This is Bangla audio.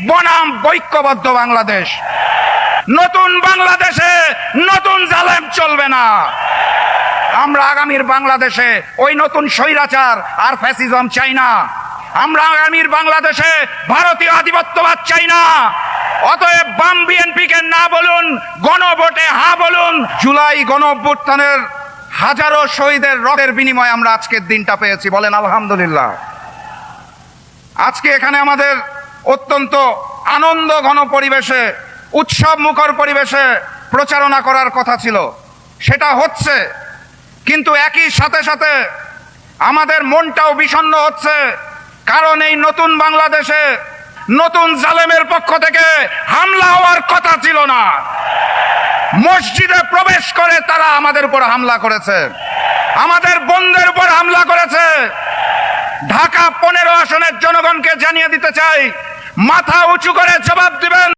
বনাম ঐক্যবদ্ধ বাংলাদেশ। নতুন বাংলাদেশে নতুন জালেম চলবে না। আমরা আগামীর বাংলাদেশে ওই নতুন স্বৈরাচার আর ফ্যাসিজম চাই না। আমরা আগামীর বাংলাদেশে ভারতীয় আধিপত্যবাদ চাই না। অতএব বাম বিএনপিকে না বলুন, গণভোটে হ্যাঁ বলুন। জুলাই গণ অভ্যুত্থানের হাজারো শহীদের রক্তের বিনিময়ে আমরা আজকের দিনটা পেয়েছি, বলেন আলহামদুলিল্লাহ। আজকে এখানে আমাদের অত্যন্ত আনন্দ ঘন পরিবেশে, উৎসব মুখর পরিবেশে প্রচারণা করার কথা ছিল, সেটা হচ্ছে। কিন্তু একই সাথে সাথে আমাদের মনটাও বিষণ্ণ হচ্ছে, কারণ এই নতুন বাংলাদেশে নতুন জালেমের পক্ষ থেকে হামলা হওয়ার কথা ছিল না। মসজিদে প্রবেশ করে তারা আমাদের উপর হামলা করেছে, আমাদের বোনদের উপর হামলা করেছে। ঢাকা 15 আসনের জনগণকে জানিয়ে দিতে চাই, মাথা উঁচু করে জবাব